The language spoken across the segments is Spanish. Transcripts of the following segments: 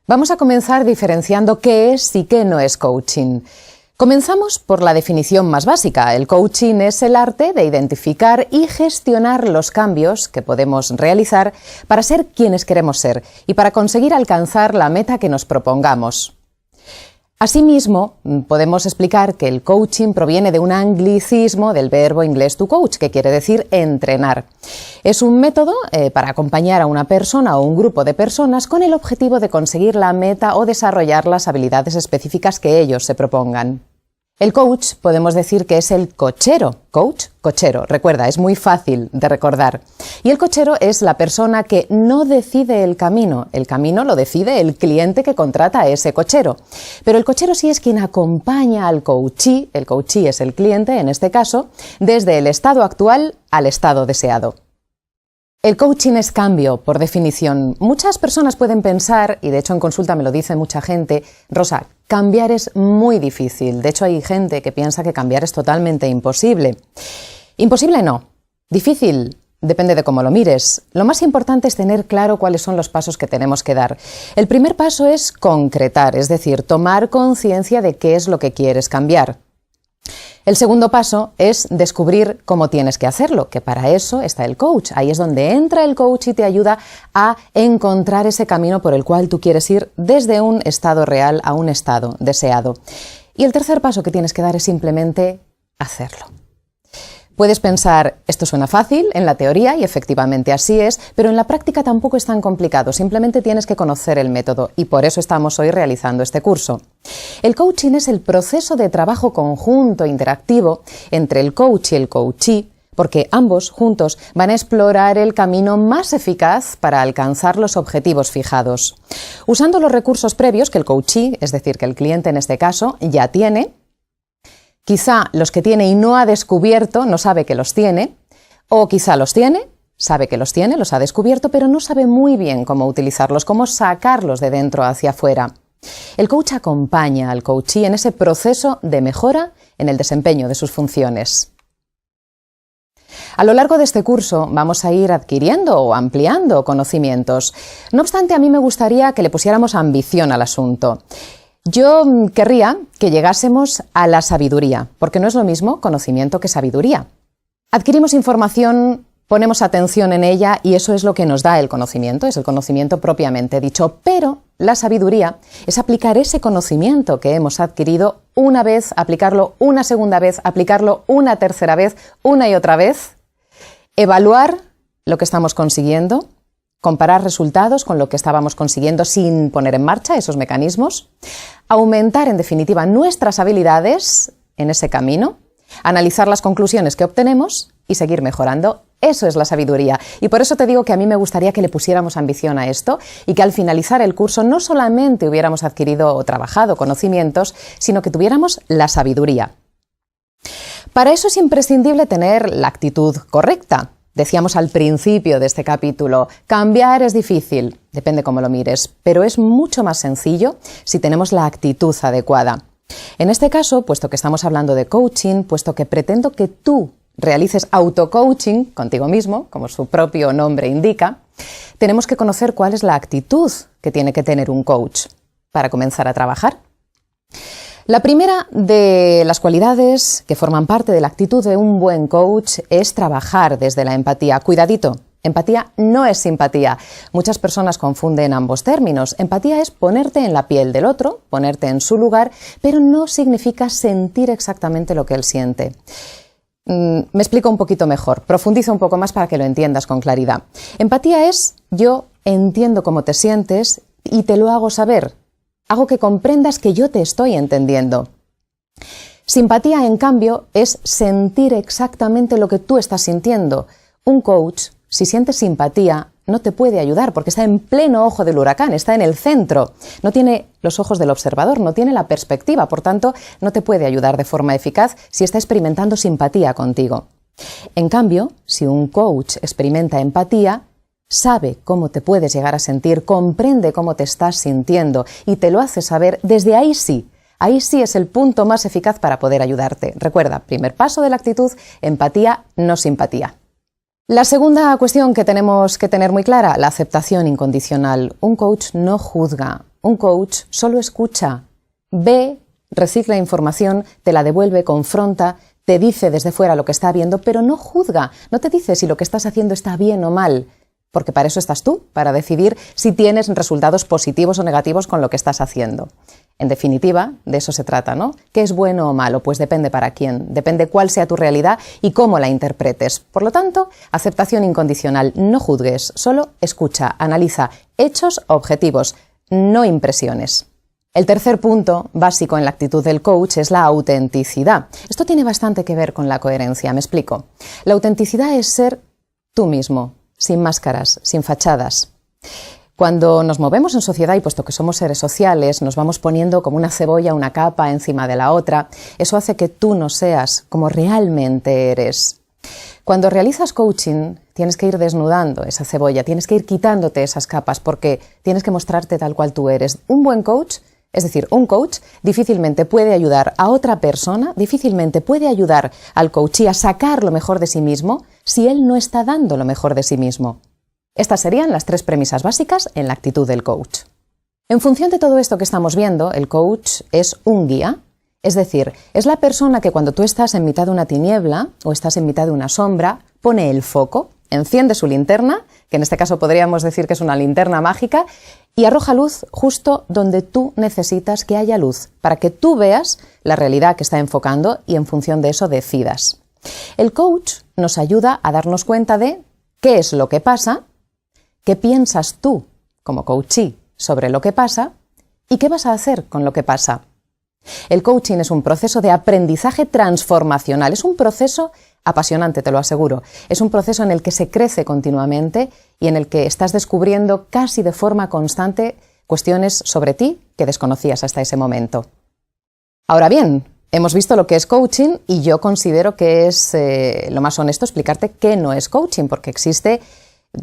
Vamos a comenzar diferenciando qué es y qué no es coaching. Comenzamos por la definición más básica. El coaching es el arte de identificar y gestionar los cambios que podemos realizar para ser quienes queremos ser y para conseguir alcanzar la meta que nos propongamos. Asimismo, podemos explicar que el coaching proviene de un anglicismo del verbo inglés to coach, que quiere decir entrenar. Es un método para acompañar a una persona o un grupo de personas con el objetivo de conseguir la meta o desarrollar las habilidades específicas que ellos se propongan. El coach podemos decir que es el cochero. Coach, cochero. Recuerda, es muy fácil de recordar. Y el cochero es la persona que no decide el camino. El camino lo decide el cliente que contrata a ese cochero. Pero el cochero sí es quien acompaña al coachee. El coachee es el cliente, en este caso, desde el estado actual al estado deseado. El coaching es cambio, por definición. Muchas personas pueden pensar, y de hecho en consulta me lo dice mucha gente, Rosa, cambiar es muy difícil. De hecho hay gente que piensa que cambiar es totalmente imposible. Imposible no. Difícil, depende de cómo lo mires. Lo más importante es tener claro cuáles son los pasos que tenemos que dar. El primer paso es concretar, es decir, tomar conciencia de qué es lo que quieres cambiar. El segundo paso es descubrir cómo tienes que hacerlo, que para eso está el coach. Ahí es donde entra el coach y te ayuda a encontrar ese camino por el cual tú quieres ir desde un estado real a un estado deseado. Y el tercer paso que tienes que dar es simplemente hacerlo. Puedes pensar, esto suena fácil en la teoría y efectivamente así es, pero en la práctica tampoco es tan complicado, simplemente tienes que conocer el método y por eso estamos hoy realizando este curso. El coaching es el proceso de trabajo conjunto interactivo entre el coach y el coachee, porque ambos juntos van a explorar el camino más eficaz para alcanzar los objetivos fijados. Usando los recursos previos que el coachee, es decir, que el cliente en este caso, ya tiene. Quizá los que tiene y no ha descubierto, no sabe que los tiene, o quizá los tiene, sabe que los tiene, los ha descubierto, pero no sabe muy bien cómo utilizarlos, cómo sacarlos de dentro hacia afuera. El coach acompaña al coachee en ese proceso de mejora en el desempeño de sus funciones. A lo largo de este curso vamos a ir adquiriendo o ampliando conocimientos. No obstante, a mí me gustaría que le pusiéramos ambición al asunto. Yo querría que llegásemos a la sabiduría, porque no es lo mismo conocimiento que sabiduría. Adquirimos información, ponemos atención en ella y eso es lo que nos da el conocimiento, es el conocimiento propiamente dicho, pero la sabiduría es aplicar ese conocimiento que hemos adquirido una vez, aplicarlo una segunda vez, aplicarlo una tercera vez, una y otra vez, evaluar lo que estamos consiguiendo, comparar resultados con lo que estábamos consiguiendo sin poner en marcha esos mecanismos, aumentar en definitiva nuestras habilidades en ese camino, analizar las conclusiones que obtenemos y seguir mejorando. Eso es la sabiduría y por eso te digo que a mí me gustaría que le pusiéramos ambición a esto y que al finalizar el curso no solamente hubiéramos adquirido o trabajado conocimientos, sino que tuviéramos la sabiduría. Para eso es imprescindible tener la actitud correcta. Decíamos al principio de este capítulo, cambiar es difícil, depende cómo lo mires, pero es mucho más sencillo si tenemos la actitud adecuada. En este caso, puesto que estamos hablando de coaching, puesto que pretendo que tú realices auto-coaching contigo mismo, como su propio nombre indica, tenemos que conocer cuál es la actitud que tiene que tener un coach para comenzar a trabajar. La primera de las cualidades que forman parte de la actitud de un buen coach es trabajar desde la empatía. Cuidadito, empatía no es simpatía. Muchas personas confunden ambos términos. Empatía es ponerte en la piel del otro, ponerte en su lugar, pero no significa sentir exactamente lo que él siente. Me explico un poquito mejor, profundizo un poco más para que lo entiendas con claridad. Empatía es yo entiendo cómo te sientes y te lo hago saber. Hago que comprendas que yo te estoy entendiendo. Simpatía, en cambio, es sentir exactamente lo que tú estás sintiendo. Un coach, si siente simpatía, no te puede ayudar porque está en pleno ojo del huracán, está en el centro. No tiene los ojos del observador, no tiene la perspectiva, por tanto, no te puede ayudar de forma eficaz si está experimentando simpatía contigo. En cambio, si un coach experimenta empatía, sabe cómo te puedes llegar a sentir, comprende cómo te estás sintiendo y te lo hace saber, desde ahí sí es el punto más eficaz para poder ayudarte. Recuerda, primer paso de la actitud, empatía, no simpatía. La segunda cuestión que tenemos que tener muy clara, la aceptación incondicional. Un coach no juzga, un coach solo escucha, ve, recicla información, te la devuelve, confronta, te dice desde fuera lo que está viendo, pero no juzga, no te dice si lo que estás haciendo está bien o mal, porque para eso estás tú, para decidir si tienes resultados positivos o negativos con lo que estás haciendo. En definitiva, de eso se trata, ¿no? ¿Qué es bueno o malo? Pues depende para quién, depende cuál sea tu realidad y cómo la interpretes. Por lo tanto, aceptación incondicional, no juzgues, solo escucha, analiza hechos objetivos, no impresiones. El tercer punto básico en la actitud del coach es la autenticidad. Esto tiene bastante que ver con la coherencia, me explico. La autenticidad es ser tú mismo, sin máscaras, sin fachadas. Cuando nos movemos en sociedad y puesto que somos seres sociales, nos vamos poniendo como una cebolla, una capa encima de la otra, eso hace que tú no seas como realmente eres. Cuando realizas coaching, tienes que ir desnudando esa cebolla, tienes que ir quitándote esas capas porque tienes que mostrarte tal cual tú eres. Un buen coach, es decir, un coach difícilmente puede ayudar a otra persona, difícilmente puede ayudar al coachee a sacar lo mejor de sí mismo si él no está dando lo mejor de sí mismo. Estas serían las 3 premisas básicas en la actitud del coach. En función de todo esto que estamos viendo, el coach es un guía, es decir, es la persona que cuando tú estás en mitad de una tiniebla o estás en mitad de una sombra, pone el foco, enciende su linterna, que en este caso podríamos decir que es una linterna mágica, y arroja luz justo donde tú necesitas que haya luz, para que tú veas la realidad que está enfocando y en función de eso decidas. El coach nos ayuda a darnos cuenta de qué es lo que pasa, qué piensas tú como coachee sobre lo que pasa y qué vas a hacer con lo que pasa. El coaching es un proceso de aprendizaje transformacional, es un proceso apasionante, te lo aseguro. Es un proceso en el que se crece continuamente y en el que estás descubriendo casi de forma constante cuestiones sobre ti que desconocías hasta ese momento. Ahora bien, hemos visto lo que es coaching y yo considero que es lo más honesto explicarte qué no es coaching, porque existe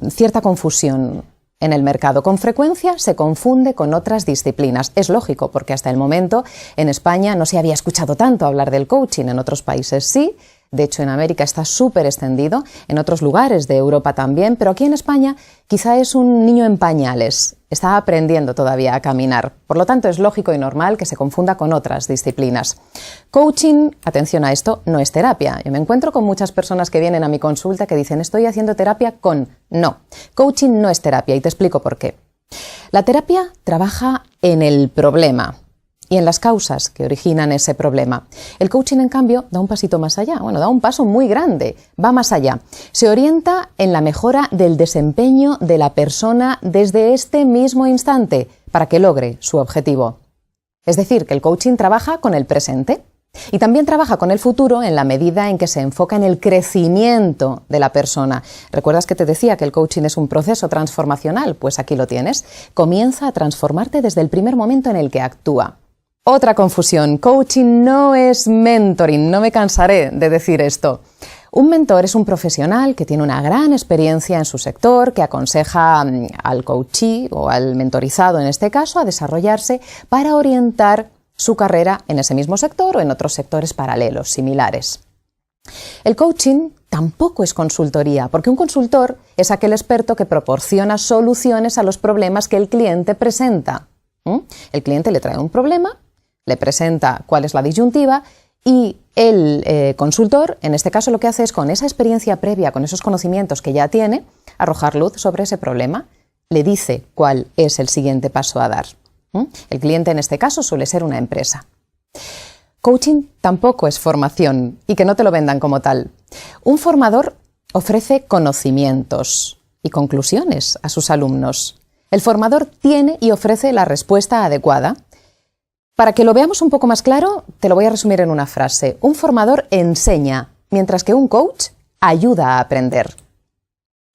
cierta confusión en el mercado. Con frecuencia se confunde con otras disciplinas. Es lógico, porque hasta el momento en España no se había escuchado tanto hablar del coaching, en otros países sí. De hecho, en América está súper extendido, en otros lugares de Europa también, pero aquí en España quizá es un niño en pañales, está aprendiendo todavía a caminar. Por lo tanto, es lógico y normal que se confunda con otras disciplinas. Coaching, atención a esto, no es terapia. Yo me encuentro con muchas personas que vienen a mi consulta que dicen estoy haciendo terapia con... No, coaching no es terapia y te explico por qué. La terapia trabaja en el problema y en las causas que originan ese problema. El coaching, en cambio, da un pasito más allá, da un paso muy grande, va más allá. Se orienta en la mejora del desempeño de la persona desde este mismo instante para que logre su objetivo. Es decir, que el coaching trabaja con el presente y también trabaja con el futuro en la medida en que se enfoca en el crecimiento de la persona. ¿Recuerdas que te decía que el coaching es un proceso transformacional? Pues aquí lo tienes. Comienza a transformarte desde el primer momento en el que actúa. Otra confusión, coaching no es mentoring, no me cansaré de decir esto. Un mentor es un profesional que tiene una gran experiencia en su sector, que aconseja al coachee o al mentorizado en este caso a desarrollarse para orientar su carrera en ese mismo sector o en otros sectores paralelos, similares. El coaching tampoco es consultoría, porque un consultor es aquel experto que proporciona soluciones a los problemas que el cliente presenta. El cliente le trae un problema, le presenta cuál es la disyuntiva y el consultor, en este caso, lo que hace es, con esa experiencia previa, con esos conocimientos que ya tiene, arrojar luz sobre ese problema, le dice cuál es el siguiente paso a dar. El cliente, en este caso, suele ser una empresa. Coaching tampoco es formación, y que no te lo vendan como tal. Un formador ofrece conocimientos y conclusiones a sus alumnos. El formador tiene y ofrece la respuesta adecuada. Para que lo veamos un poco más claro, te lo voy a resumir en una frase. Un formador enseña, mientras que un coach ayuda a aprender.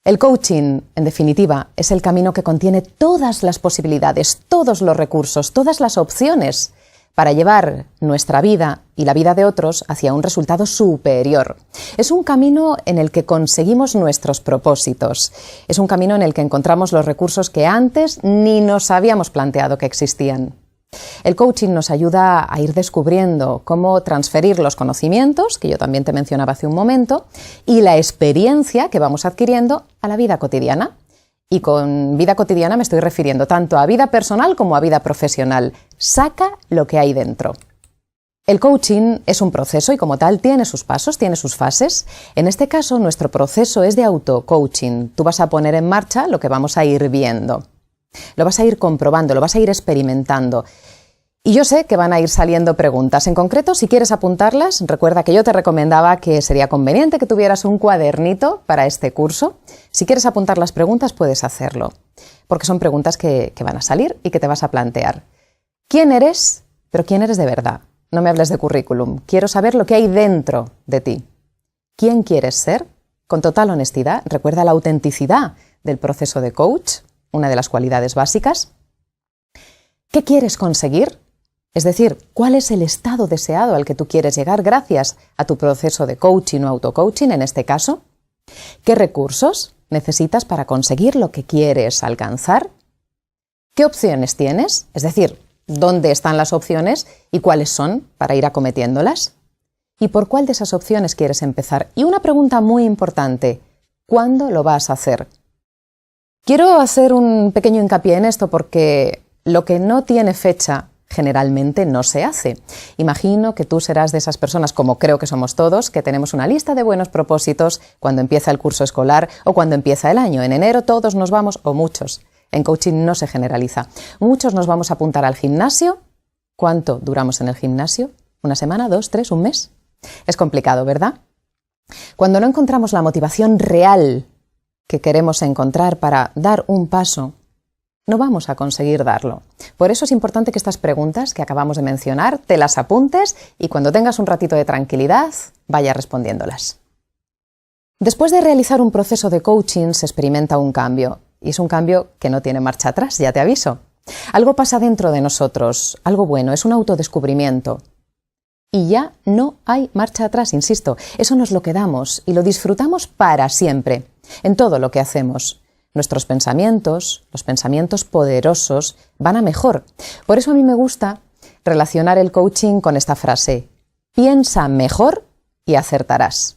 El coaching, en definitiva, es el camino que contiene todas las posibilidades, todos los recursos, todas las opciones para llevar nuestra vida y la vida de otros hacia un resultado superior. Es un camino en el que conseguimos nuestros propósitos. Es un camino en el que encontramos los recursos que antes ni nos habíamos planteado que existían. El coaching nos ayuda a ir descubriendo cómo transferir los conocimientos, que yo también te mencionaba hace un momento, y la experiencia que vamos adquiriendo a la vida cotidiana. Y con vida cotidiana me estoy refiriendo tanto a vida personal como a vida profesional. Saca lo que hay dentro. El coaching es un proceso y como tal tiene sus pasos, tiene sus fases. En este caso, nuestro proceso es de auto-coaching. Tú vas a poner en marcha lo que vamos a ir viendo. Lo vas a ir comprobando, lo vas a ir experimentando. Y yo sé que van a ir saliendo preguntas. En concreto, si quieres apuntarlas, recuerda que yo te recomendaba que sería conveniente que tuvieras un cuadernito para este curso. Si quieres apuntar las preguntas, puedes hacerlo, porque son preguntas que van a salir y que te vas a plantear. ¿Quién eres? Pero ¿quién eres de verdad? No me hables de currículum. Quiero saber lo que hay dentro de ti. ¿Quién quieres ser? Con total honestidad. Recuerda la autenticidad del proceso de coach, una de las cualidades básicas. ¿Qué quieres conseguir? Es decir, ¿cuál es el estado deseado al que tú quieres llegar gracias a tu proceso de coaching o auto-coaching en este caso? ¿Qué recursos necesitas para conseguir lo que quieres alcanzar? ¿Qué opciones tienes? Es decir, ¿dónde están las opciones y cuáles son para ir acometiéndolas? ¿Y por cuál de esas opciones quieres empezar? Y una pregunta muy importante, ¿cuándo lo vas a hacer? Quiero hacer un pequeño hincapié en esto porque lo que no tiene fecha generalmente no se hace. Imagino que tú serás de esas personas, como creo que somos todos, que tenemos una lista de buenos propósitos cuando empieza el curso escolar o cuando empieza el año. En enero todos nos vamos, o muchos, en coaching no se generaliza. Muchos nos vamos a apuntar al gimnasio. ¿Cuánto duramos en el gimnasio? ¿Una semana, 2, 3, un mes? Es complicado, ¿verdad? Cuando no encontramos la motivación real que queremos encontrar para dar un paso, no vamos a conseguir darlo. Por eso es importante que estas preguntas que acabamos de mencionar te las apuntes y cuando tengas un ratito de tranquilidad vayas respondiéndolas. Después de realizar un proceso de coaching se experimenta un cambio y es un cambio que no tiene marcha atrás, ya te aviso. Algo pasa dentro de nosotros, algo bueno, es un autodescubrimiento. Y ya no hay marcha atrás, insisto, eso nos lo quedamos y lo disfrutamos para siempre, en todo lo que hacemos. Nuestros pensamientos, los pensamientos poderosos, van a mejor. Por eso a mí me gusta relacionar el coaching con esta frase: piensa mejor y acertarás.